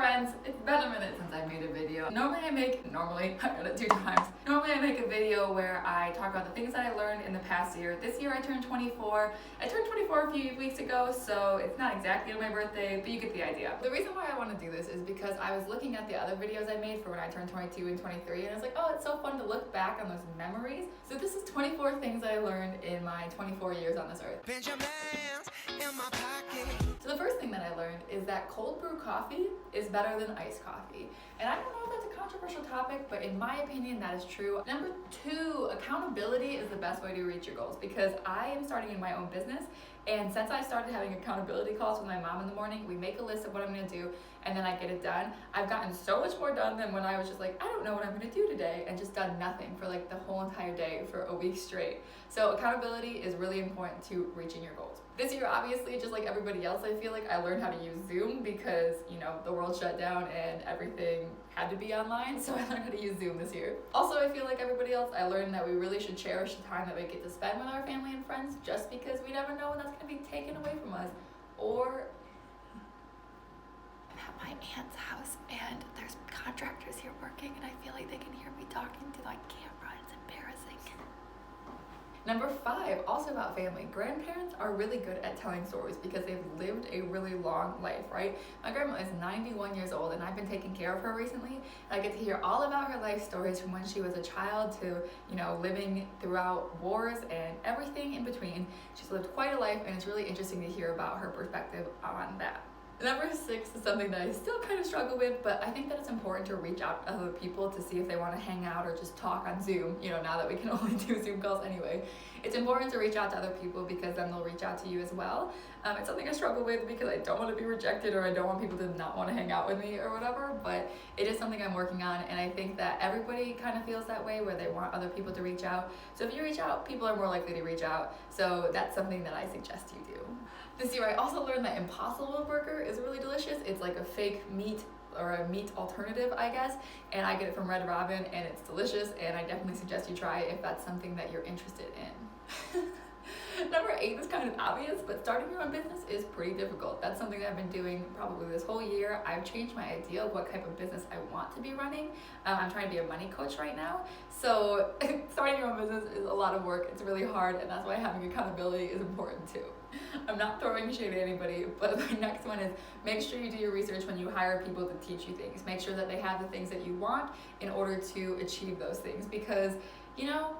friends, it's been a minute since I made a video. Normally I did it 2 times. Normally I make a video where I talk about the things that I learned in the past year. This year I turned 24. I turned 24 a few weeks ago, so it's not exactly my birthday, but you get the idea. The reason why I want to do this is because I was looking at the other videos I made for when I turned 22 and 23, and I was like, oh, it's so fun to look back on those memories. So this is 24 things I learned in my 24 years on this earth. So the first thing that I learned is that cold brew coffee is better than iced coffee. And I don't know if that's a controversial topic, but in my opinion, that is true. Number 2, accountability is the best way to reach your goals, because I am starting in my own business. And since I started having accountability calls with my mom in the morning, we make a list of what I'm gonna do and then I get it done. I've gotten so much more done than when I was just like, I don't know what I'm gonna do today, and just done nothing for like the whole entire day for a week straight. So accountability is really important to reaching your goals. This year, obviously, just like everybody else, I feel like I learned how to use Zoom because, you know, the world shut down and everything had to be online, so I learned how to use Zoom this year. Also, I feel like everybody else, I learned that we really should cherish the time that we get to spend with our family and friends, just because we never know when that's gonna be taken away from us. Or I'm at my aunt's house and there's contractors here working and I feel like they can hear me talking to my camera. It's embarrassing. Number 5, also about family. Grandparents are really good at telling stories because they've lived a really long life, right? My grandma is 91 years old and I've been taking care of her recently. I get to hear all about her life stories from when she was a child to, you know, living throughout wars and everything in between. She's lived quite a life and it's really interesting to hear about her perspective on that. Number 6 is something that I still kind of struggle with, but I think that it's important to reach out to other people to see if they want to hang out or just talk on Zoom, you know, now that we can only do Zoom calls anyway. It's important to reach out to other people because then they'll reach out to you as well. It's something I struggle with because I don't want to be rejected or I don't want people to not want to hang out with me or whatever, but it is something I'm working on, and I think that everybody kind of feels that way where they want other people to reach out. So if you reach out, people are more likely to reach out. So that's something that I suggest you do. This year I also learned that Impossible Burger is really delicious. It's like a fake meat or a meat alternative, I guess, and I get it from Red Robin and it's delicious, and I definitely suggest you try it if that's something that you're interested in. Number 8 is kind of obvious, but starting your own business is pretty difficult. That's something that I've been doing probably this whole year. I've changed my idea of what type of business I want to be running. I'm trying to be a money coach right now. So starting your own business is a lot of work. It's really hard, and that's why having accountability is important too. I'm not throwing shade at anybody, but the next one is make sure you do your research when you hire people to teach you things. Make sure that they have the things that you want in order to achieve those things, because, you know,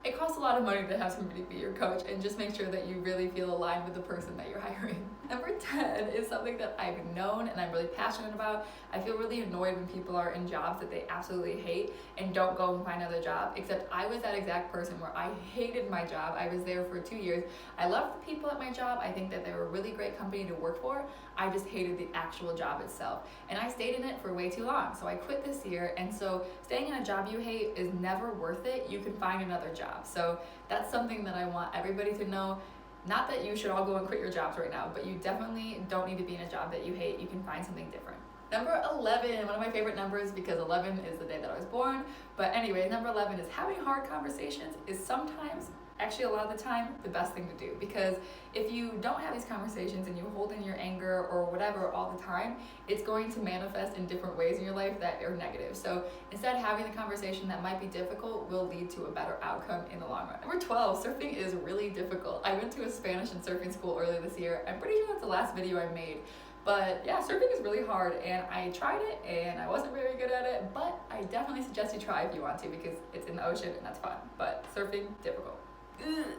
it costs a lot of money to have somebody be your coach, and just make sure that you really feel aligned with the person that you're hiring. Number 10 is something that I've known and I'm really passionate about. I feel really annoyed when people are in jobs that they absolutely hate and don't go and find another job, except I was that exact person where I hated my job. I was there for 2 years. I loved the people at my job. I think that they were a really great company to work for. I just hated the actual job itself. And I stayed in it for way too long. So I quit this year. And so staying in a job you hate is never worth it. You can find another job. So that's something that I want everybody to know. Not that you should all go and quit your jobs right now, but you definitely don't need to be in a job that you hate. You can find something different. Number 11, one of my favorite numbers because 11 is the day that I was born. But anyway, number 11 is having hard conversations is sometimes, actually a lot of the time, the best thing to do, because if you don't have these conversations and you hold in your anger or whatever all the time, it's going to manifest in different ways in your life that are negative. So instead, having the conversation that might be difficult will lead to a better outcome in the long run. Number 12, surfing is really difficult. I went to a Spanish and surfing school earlier this year. I'm pretty sure that's the last video I made. But yeah, surfing is really hard, and I tried it and I wasn't very good at it, but I definitely suggest you try if you want to, because it's in the ocean and that's fun. But surfing, difficult.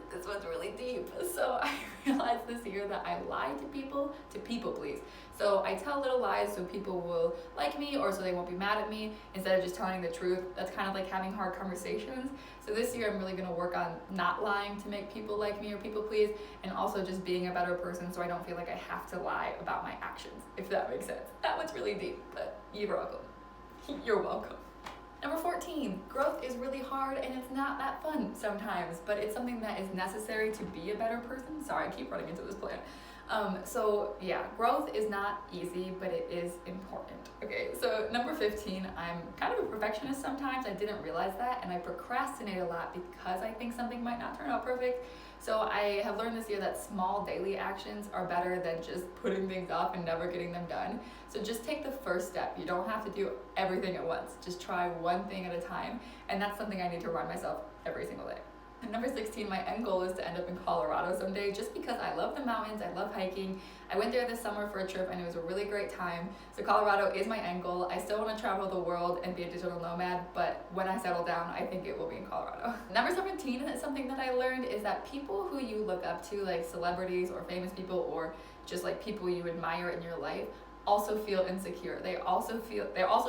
This one's really deep. So I realized this year that I lie to people please. So I tell little lies so people will like me or so they won't be mad at me instead of just telling the truth. That's kind of like having hard conversations. So this year I'm really going to work on not lying to make people like me or people please, and also just being a better person so I don't feel like I have to lie about my actions, if that makes sense. That one's really deep, but you're welcome. You're welcome. Number 14, growth is really hard and it's not that fun sometimes, but it's something that is necessary to be a better person. Sorry, I keep running into this plant. So yeah, growth is not easy, but it is important. Okay, so number 15, I'm kind of a perfectionist sometimes. I didn't realize that, and I procrastinate a lot because I think something might not turn out perfect. So I have learned this year that small daily actions are better than just putting things off and never getting them done. So just take the first step. You don't have to do everything at once. Just try one thing at a time, and that's something I need to remind myself every single day. And number 16, my end goal is to end up in Colorado someday, just because I love the mountains, I love hiking. I went there this summer for a trip and it was a really great time. So Colorado is my end goal. I still want to travel the world and be a digital nomad, but when I settle down, I think it will be in Colorado. Number 17 is something that I learned is that people who you look up to, like celebrities or famous people or just like people you admire in your life, also feel insecure. They're also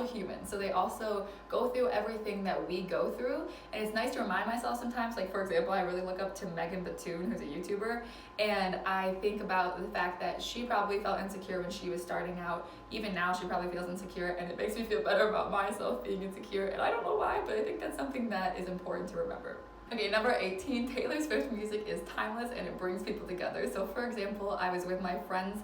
human. So they also go through everything that we go through. And it's nice to remind myself sometimes, like for example, I really look up to Megan Batoon, who's a YouTuber. And I think about the fact that she probably felt insecure when she was starting out. Even now she probably feels insecure, and it makes me feel better about myself being insecure. And I don't know why, but I think that's something that is important to remember. Okay, number 18, Taylor Swift music is timeless and it brings people together. So for example, I was with my friend's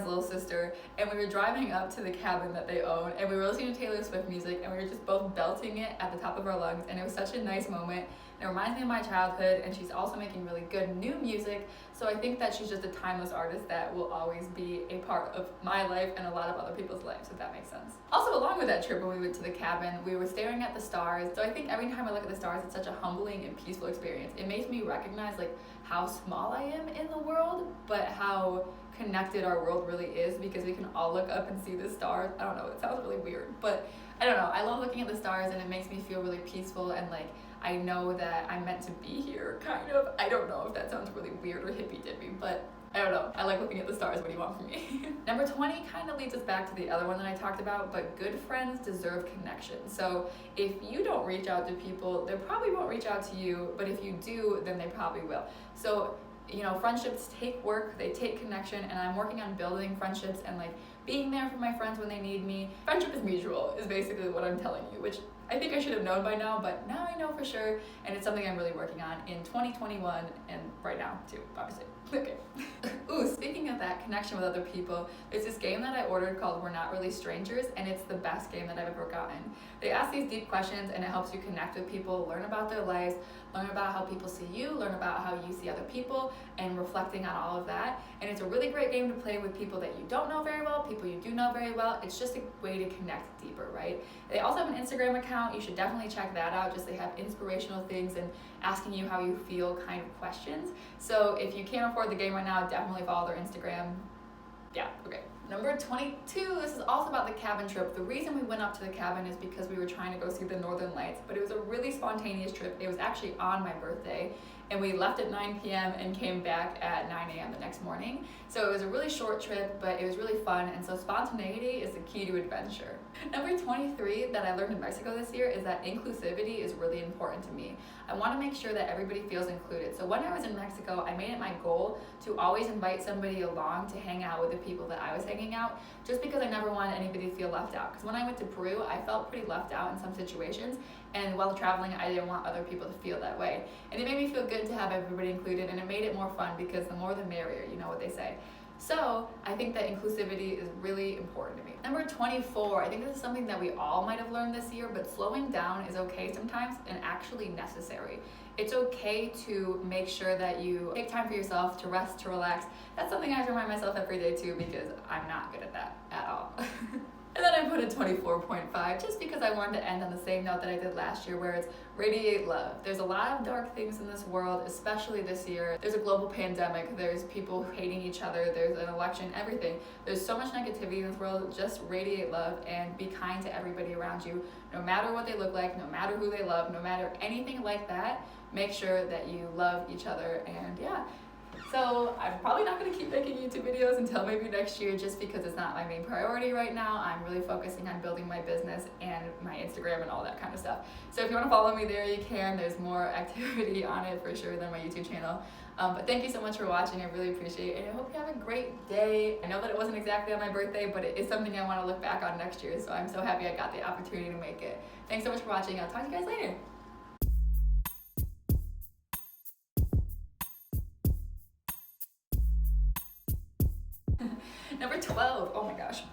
little sister, and we were driving up to the cabin that they own, and we were listening to Taylor Swift music, and we were just both belting it at the top of our lungs, and it was such a nice moment. It reminds me of my childhood, and she's also making really good new music, so I think that she's just a timeless artist that will always be a part of my life and a lot of other people's lives, if that makes sense. Also, along with that trip when we went to the cabin, we were staring at the stars, so I think every time I look at the stars, it's such a humbling and peaceful experience. It makes me recognize like how small I am in the world, but how connected our world really is, because we can all look up and see the stars. I don't know, it sounds really weird, but I don't know, I love looking at the stars, and it makes me feel really peaceful, and like I know that I'm meant to be here, kind of. I don't know if that sounds really weird or hippy-dippy, but I don't know. I like looking at the stars. What do you want from me? Number 20 kind of leads us back to the other one that I talked about, but good friends deserve connection. So if you don't reach out to people, they probably won't reach out to you, but if you do, then they probably will. So, you know, friendships take work, they take connection, and I'm working on building friendships and like being there for my friends when they need me. Friendship is mutual, is basically what I'm telling you, which I think I should have known by now, but now I know for sure, and it's something I'm really working on in 2021 and right now too, obviously. Okay. Ooh, speaking of that connection with other people, there's this game that I ordered called We're Not Really Strangers, and it's the best game that I've ever gotten. They ask these deep questions, and it helps you connect with people, learn about their lives, learn about how people see you, learn about how you see other people, and reflecting on all of that. And it's a really great game to play with people that you don't know very well, people you do know very well. It's just a way to connect deeper, right? They also have an Instagram account. You should definitely check that out. Just they have inspirational things and asking you how you feel kind of questions. So if you can't afford the game right now, definitely follow their Instagram. Yeah, okay. Number 22, this is also about the cabin trip. The reason we went up to the cabin is because we were trying to go see the Northern Lights, but it was a really spontaneous trip. It was actually on my birthday, and we left at 9 p.m. and came back at 9 a.m. the next morning. So it was a really short trip, but it was really fun, and so spontaneity is the key to adventure. Number 23 that I learned in Mexico this year is that inclusivity is really important to me. I want to make sure that everybody feels included. So when I was in Mexico, I made it my goal to always invite somebody along to hang out with the people that I was hanging out, just because I never wanted anybody to feel left out. Because when I went to Peru, I felt pretty left out in some situations, and while traveling, I didn't want other people to feel that way. And it made me feel good to have everybody included, and it made it more fun, because the more the merrier, you know what they say. So I think that inclusivity is really important to me. Number 24, I think this is something that we all might have learned this year, but slowing down is okay sometimes and actually necessary. It's okay to make sure that you take time for yourself, to rest, to relax. That's something I have to remind myself every day too, because I'm not good at that at all. And then I put a 24.5 just because I wanted to end on the same note that I did last year, where it's radiate love. There's a lot of dark things in this world, especially this year. There's a global pandemic, there's people hating each other, there's an election, everything. There's so much negativity in this world. Just radiate love and be kind to everybody around you, no matter what they look like, no matter who they love, no matter anything like that. Make sure that you love each other, and yeah. So I'm probably not going to keep making YouTube videos until maybe next year, just because it's not my main priority right now. I'm really focusing on building my business and my Instagram and all that kind of stuff. So if you want to follow me there, you can. There's more activity on it for sure than my YouTube channel. But thank you so much for watching. I really appreciate it. And I hope you have a great day. I know that it wasn't exactly on my birthday, but it is something I want to look back on next year. So I'm so happy I got the opportunity to make it. Thanks so much for watching. I'll talk to you guys later. 12. Oh my gosh.